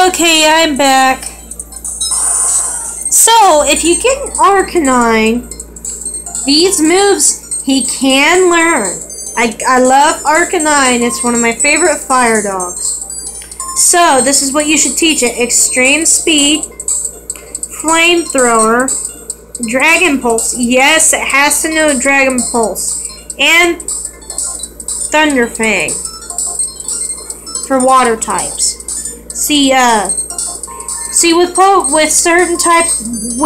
Okay, I'm back. So, if you get an Arcanine, these moves he can learn. I love Arcanine. It's one of my favorite fire dogs. So, this is what you should teach it. Extreme Speed, Flamethrower, Dragon Pulse. Yes, it has to know Dragon Pulse. And Thunder Fang for water types. See with certain types,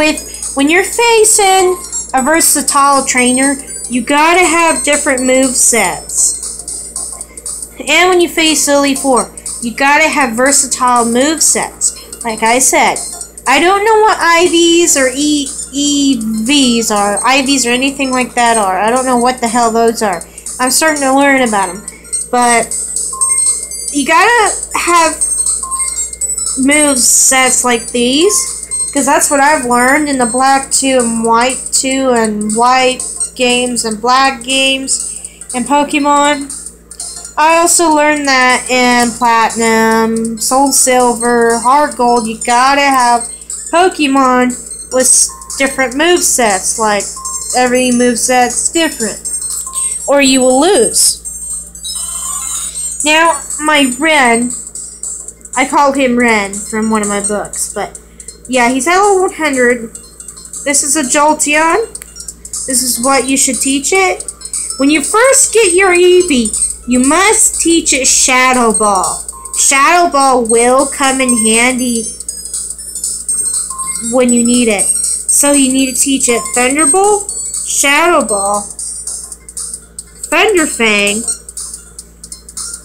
when you're facing a versatile trainer, you gotta have different move sets. And when you face Elite Four, you gotta have versatile move sets. Like I said, I don't know what IVs or EVs are. IVs or anything like that are. I don't know what the hell those are. I'm starting to learn about them. But you gotta have move sets like these, because that's what I've learned in the Black 2 and White 2 and White games and Black games and Pokemon. I also learned that in Platinum, Soul Silver, Heart Gold, you gotta have Pokemon with different move sets. Like, every move set's different, or you will lose. Now, my Ren, I call him Ren from one of my books, but yeah, he's at level 100. This is a Jolteon. This is what you should teach it. When you first get your Eevee, you must teach it Shadow Ball. Shadow Ball will come in handy when you need it. So you need to teach it Thunderbolt, Shadow Ball, Thunder Fang,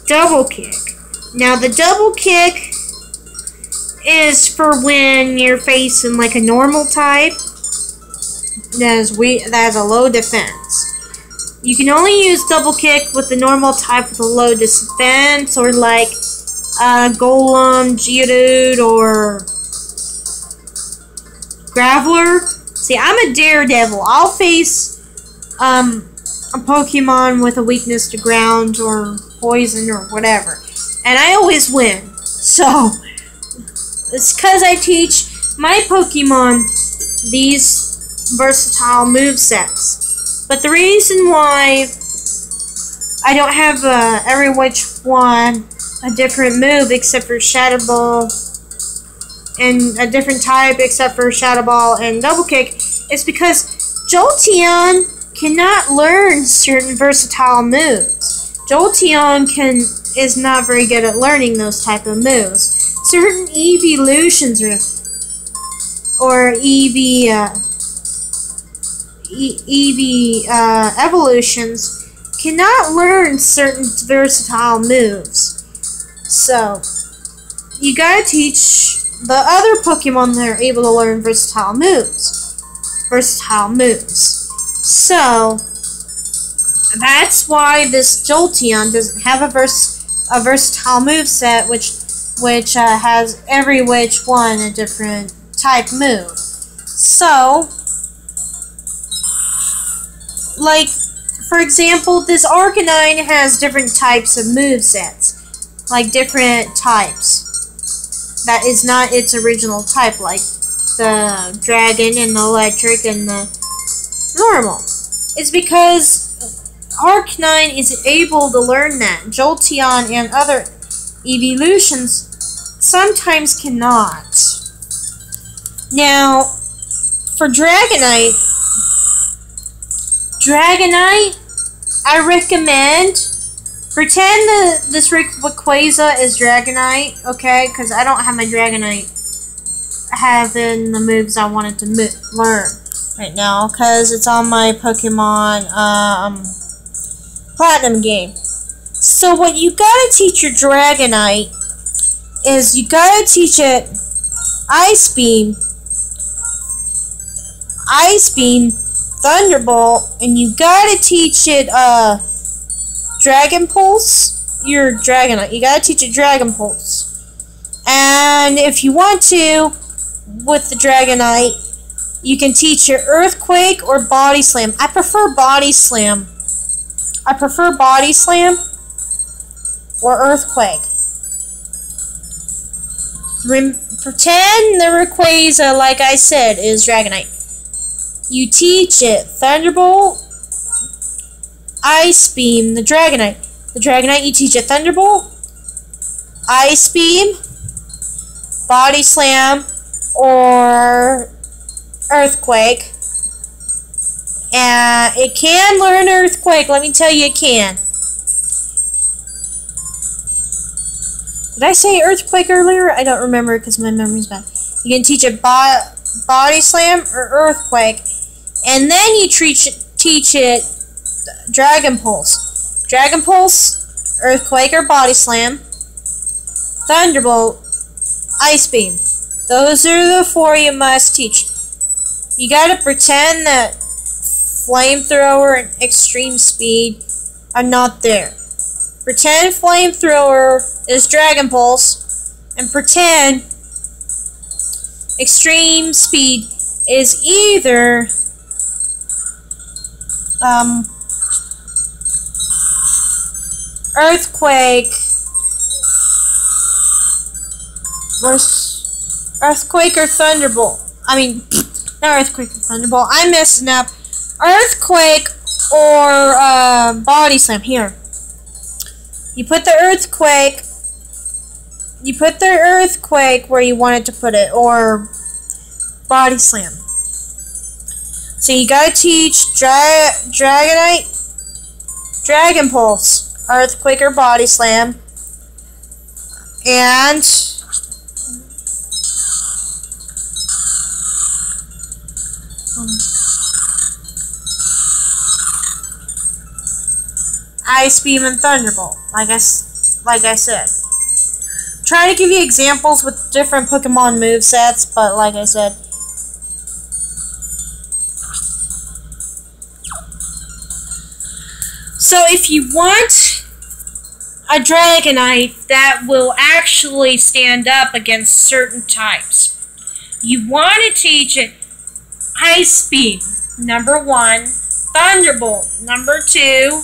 Double Kick. Now the Double Kick is for when you're facing like a normal type that has a low defense. You can only use Double Kick with the normal type with a low defense, or like Golem, Geodude, or Graveler. See, I'm a Daredevil. I'll face a Pokemon with a weakness to ground or poison or whatever, and I always win. So it's because I teach my Pokemon these versatile movesets. But the reason why I don't have every which one a different move except for Shadow Ball, and a different type except for Shadow Ball and Double Kick, is because Jolteon cannot learn certain versatile moves. Jolteon is not very good at learning those type of moves. Certain evolutions or evolutions cannot learn certain versatile moves. So you gotta teach the other Pokemon that are able to learn versatile moves. So that's why this Jolteon doesn't have a versatile moveset, which has every which one a different type move. So, like, for example, this Arcanine has different types of movesets. Like, different types. That is not its original type, like the Dragon and the Electric and the Normal. It's because Arcanine is able to learn that. Jolteon and other evolutions sometimes cannot. Now, for Dragonite, I recommend pretend that this Rayquaza is Dragonite, okay? Because I don't have my Dragonite having the moves I wanted to learn right now, because it's on my Pokemon Platinum game. So what you gotta teach your Dragonite is you gotta teach it Ice Beam, Thunderbolt, and you gotta teach it Dragon Pulse. Your Dragonite, you gotta teach it Dragon Pulse. And if you want to, with the Dragonite, you can teach it Earthquake or Body Slam. I prefer Body Slam. Or Earthquake. Pretend the Rayquaza, like I said, is Dragonite. You teach it Thunderbolt, Ice Beam, the Dragonite. The Dragonite, you teach it Thunderbolt, Ice Beam, Body Slam, or Earthquake. And it can learn Earthquake, let me tell you it can. Did I say Earthquake earlier? I don't remember because my memory's bad. You can teach it Body Slam or Earthquake. And then you teach it Dragon Pulse. Dragon Pulse, Earthquake or Body Slam, Thunderbolt, Ice Beam. Those are the 4 you must teach. You gotta pretend that Flamethrower and Extreme Speed are not there. Pretend Flamethrower is Dragon Pulse, and pretend Extreme Speed is either Earthquake or Thunderbolt. I mean, not Earthquake or Thunderbolt. I'm messing up. Earthquake or Body Slam. Here. You put the Earthquake. You put the Earthquake where you wanted to put it, or Body Slam. So you gotta teach Dragonite, Dragon Pulse, Earthquake or Body Slam, and Ice Beam and Thunderbolt, like I said. Try to give you examples with different Pokemon movesets, but like I said. So if you want a Dragonite that will actually stand up against certain types, you want to teach it Ice Beam, number 1, Thunderbolt, number 2,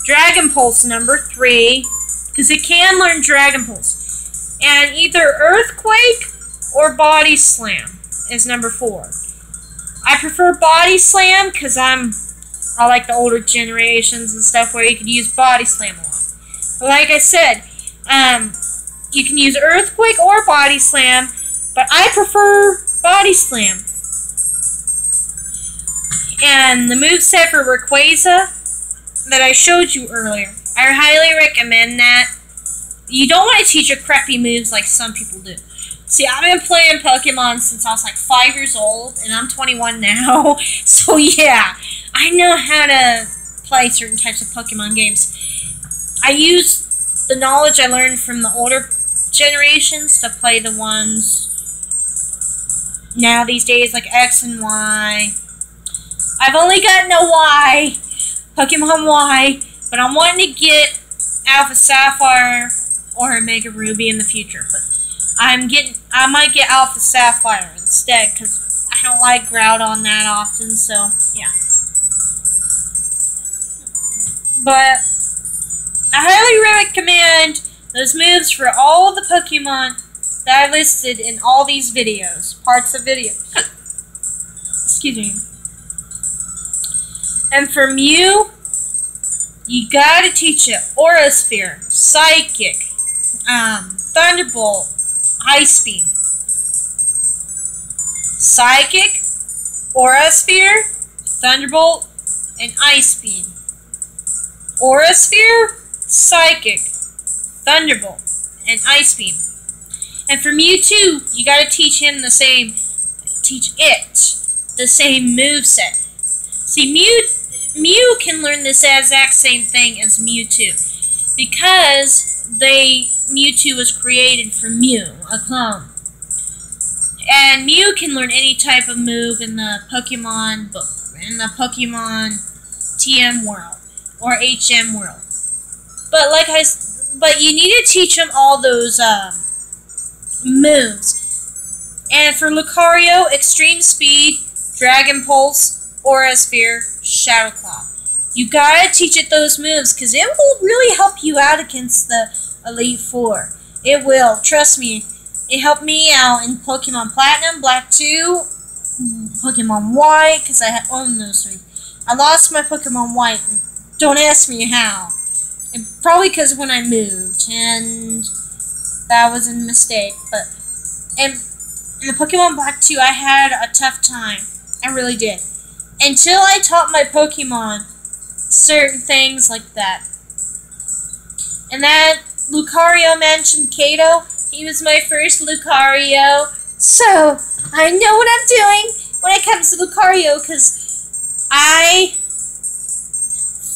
Dragon Pulse, number 3, because it can learn Dragon Pulse, and either Earthquake or Body Slam is number 4. I prefer Body Slam because I like the older generations and stuff where you can use Body Slam a lot. But like I said, you can use Earthquake or Body Slam, but I prefer Body Slam. And the moveset for Rayquaza that I showed you earlier, I highly recommend that. You don't want to teach her crappy moves like some people do. See, I've been playing Pokemon since I was like 5 years old, and I'm 21 now. So yeah, I know how to play certain types of Pokemon games. I use the knowledge I learned from the older generations to play the ones now these days, like X and Y. I've only gotten a Y, Pokemon Y, but I'm wanting to get Alpha Sapphire or Omega Ruby in the future. But I might get Alpha Sapphire instead because I don't like Groudon that often. So yeah. But I highly recommend those moves for all the Pokemon that I listed in all these videos, parts of videos. Excuse me. And for Mew, you gotta teach it Aura Sphere, Psychic, Thunderbolt, Ice Beam. Psychic, Aura Sphere, Thunderbolt, and Ice Beam. Aura Sphere, Psychic, Thunderbolt, and Ice Beam. And for Mewtwo, you gotta teach it the same moveset. See, Mew can learn this exact same thing as Mewtwo, because Mewtwo was created from Mew, a clone. And Mew can learn any type of move in the Pokemon book, in the Pokemon TM world or HM world. But you need to teach them all those moves. And for Lucario, Extreme Speed, Dragon Pulse, Aura Sphere, Shadow Claw. You gotta teach it those moves, because it will really help you out against the Elite Four. It will, trust me. It helped me out in Pokemon Platinum, Black 2, Pokemon White, because I had one of those three. I lost my Pokemon White. Don't ask me how. Probably because when I moved, and that was a mistake. But in the Pokemon Black 2, I had a tough time. I really did. Until I taught my Pokemon certain things like that. And that Lucario mentioned Kato. He was my first Lucario. So, I know what I'm doing when it comes to Lucario, because I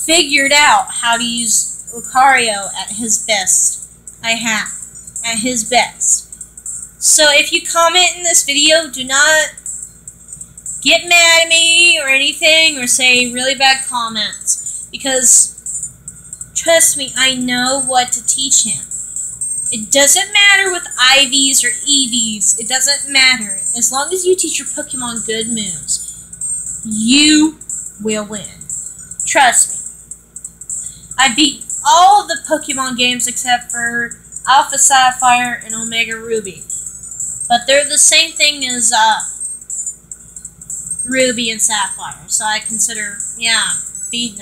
figured out how to use Lucario at his best. I have. At his best. So if you comment in this video, do not get mad at me or anything, or say really bad comments, because trust me, I know what to teach him. It doesn't matter with IVs or EVs. It doesn't matter. As long as you teach your Pokemon good moves, you will win. Trust me. I beat all of the Pokemon games except for Alpha Sapphire and Omega Ruby. But they're the same thing as Ruby and Sapphire. So I consider, yeah, beating them.